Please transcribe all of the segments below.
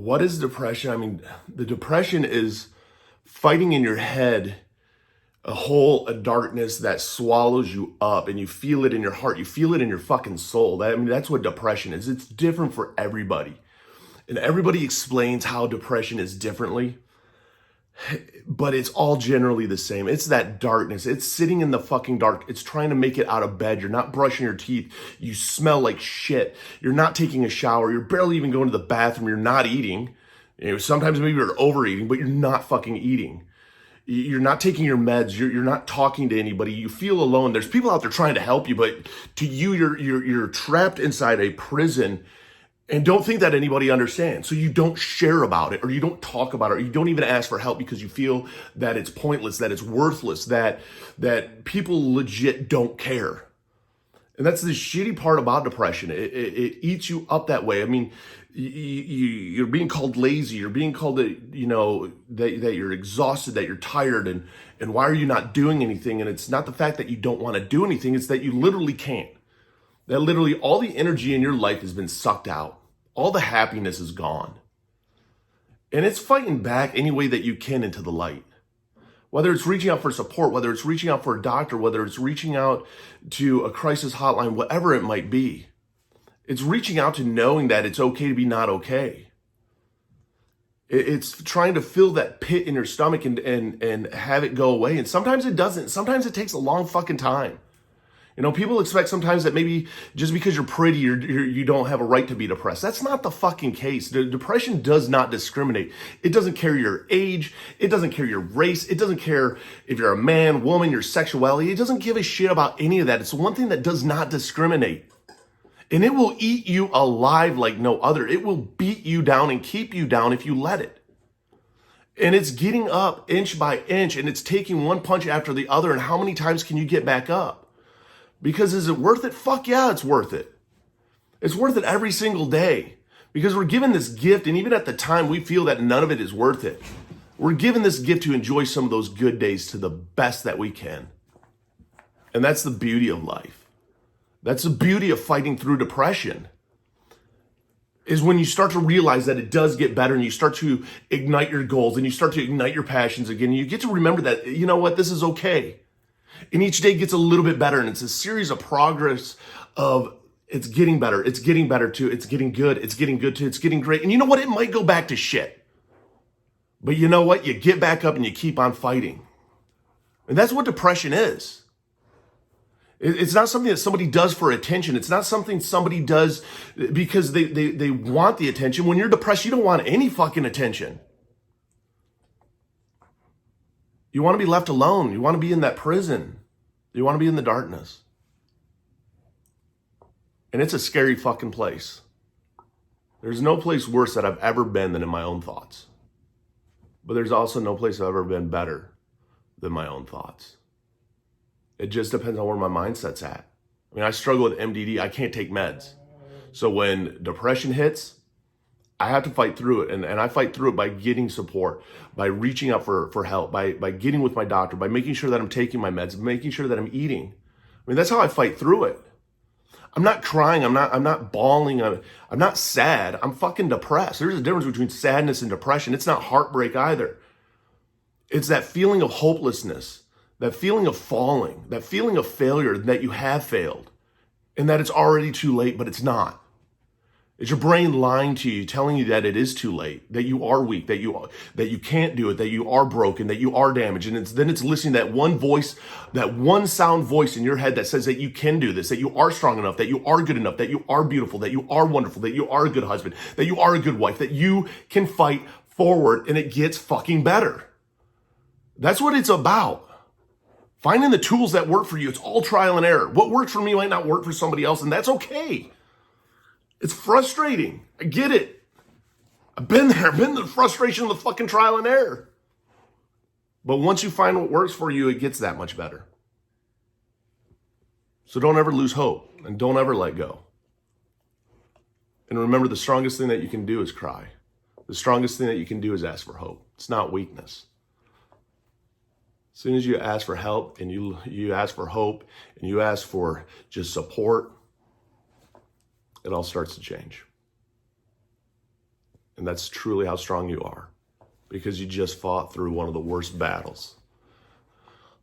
What is depression? I mean, the depression is fighting in your head a hole, a darkness that swallows you up, and you feel it in your heart. You feel it in your fucking soul. That's what depression is. It's different for everybody. And everybody explains how depression is differently, but it's all generally the same. It's that darkness. It's sitting in the fucking dark. It's trying to make it out of bed. You're not brushing your teeth. You smell like shit. You're not taking a shower. You're barely even going to the bathroom. You're not eating. Sometimes maybe you're overeating, but you're not fucking eating. You're not taking your meds. You're not talking to anybody. You feel alone. There's people out there trying to help you, but to you, you're trapped inside a prison and don't think that anybody understands. So you don't share about it, or you don't talk about it, or you don't even ask for help because you feel that it's pointless, that it's worthless, that people legit don't care. And that's the shitty part about depression. It eats you up that way. I mean, you're being called lazy. You're being called that you're exhausted, that you're tired, and why are you not doing anything? And it's not the fact that you don't want to do anything. It's that you literally can't. That literally all the energy in your life has been sucked out. All the happiness is gone. And it's fighting back any way that you can into the light. Whether it's reaching out for support, whether it's reaching out for a doctor, whether it's reaching out to a crisis hotline, whatever it might be. It's reaching out to knowing that it's okay to be not okay. It's trying to fill that pit in your stomach and have it go away. And sometimes it doesn't. Sometimes it takes a long fucking time. People expect sometimes that maybe just because you're pretty, you don't have a right to be depressed. That's not the fucking case. Depression does not discriminate. It doesn't care your age. It doesn't care your race. It doesn't care if you're a man, woman, your sexuality. It doesn't give a shit about any of that. It's one thing that does not discriminate. And it will eat you alive like no other. It will beat you down and keep you down if you let it. And it's getting up inch by inch, and it's taking one punch after the other. And how many times can you get back up? Because is it worth it? Fuck yeah, it's worth it. It's worth it every single day. Because we're given this gift, and even at the time, we feel that none of it is worth it. We're given this gift to enjoy some of those good days to the best that we can. And that's the beauty of life. That's the beauty of fighting through depression. Is when you start to realize that it does get better, and you start to ignite your goals, and you start to ignite your passions again. And you get to remember that, you know what, this is okay. And each day gets a little bit better, and it's a series of progress of it's getting better, it's getting better too, it's getting good, it's getting good too, it's getting great. And you know what? It might go back to shit. But you know what? You get back up and you keep on fighting. And that's what depression is. It's not something that somebody does for attention. It's not something somebody does because they want the attention. When you're depressed, you don't want any fucking attention. You want to be left alone. You want to be in that prison. You want to be in the darkness. And it's a scary fucking place. There's no place worse that I've ever been than in my own thoughts. But there's also no place I've ever been better than my own thoughts. It just depends on where my mindset's at. I mean, I struggle with MDD. I can't take meds. So when depression hits, I have to fight through it, and I fight through it by getting support, by reaching out for help, by getting with my doctor, by making sure that I'm taking my meds, making sure that I'm eating. I mean, that's how I fight through it. I'm not crying. I'm not bawling. I'm not sad. I'm fucking depressed. There's a difference between sadness and depression. It's not heartbreak either. It's that feeling of hopelessness, that feeling of falling, that feeling of failure, that you have failed, and that it's already too late, but it's not. It's your brain lying to you, telling you that it is too late, that you are weak, that you can't do it, that you are broken, that you are damaged. And then it's listening to that one voice, that one sound voice in your head that says that you can do this, that you are strong enough, that you are good enough, that you are beautiful, that you are wonderful, that you are a good husband, that you are a good wife, that you can fight forward, and it gets fucking better. That's what it's about. Finding the tools that work for you. It's all trial and error. What works for me might not work for somebody else, and that's okay. It's frustrating. I get it. I've been there. I've been the frustration of the fucking trial and error. But once you find what works for you, it gets that much better. So don't ever lose hope, and don't ever let go. And remember, the strongest thing that you can do is cry. The strongest thing that you can do is ask for hope. It's not weakness. As soon as you ask for help, and you ask for hope, and you ask for just support, it all starts to change. And that's truly how strong you are, because you just fought through one of the worst battles.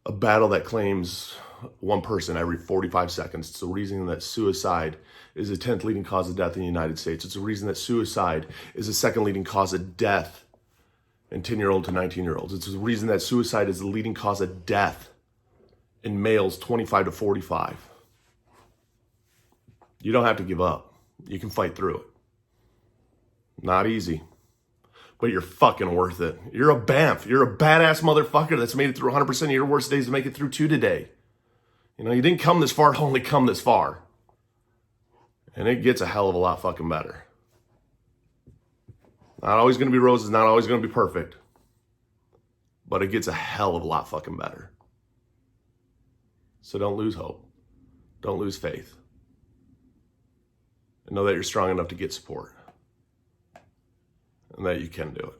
A battle that claims one person every 45 seconds. It's the reason that suicide is the 10th leading cause of death in the United States. It's the reason that suicide is the second leading cause of death in 10-year-old to 19-year-olds. It's the reason that suicide is the leading cause of death in males 25 to 45. You don't have to give up. You can fight through it. Not easy, but you're fucking worth it. You're a BAMF. You're a badass motherfucker that's made it through 100% of your worst days to make it through two today. You know, you didn't come this far to only come this far. And it gets a hell of a lot fucking better. Not always going to be roses, not always going to be perfect. But it gets a hell of a lot fucking better. So don't lose hope. Don't lose faith. And know that you're strong enough to get support. And that you can do it.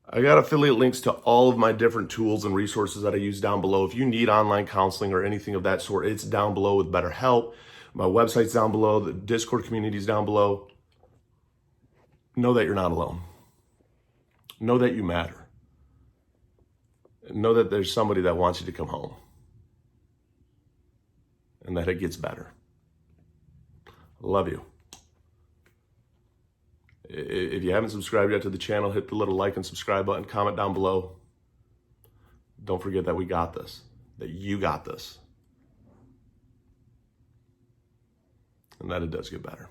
I got affiliate links to all of my different tools and resources that I use down below. If you need online counseling or anything of that sort, it's down below with BetterHelp. My website's down below. The Discord community's down below. Know that you're not alone. Know that you matter. Know that there's somebody that wants you to come home. And that it gets better. Love you. If you haven't subscribed yet to the channel, hit the little like and subscribe button, comment down below. Don't forget that we got this, that you got this, and that it does get better.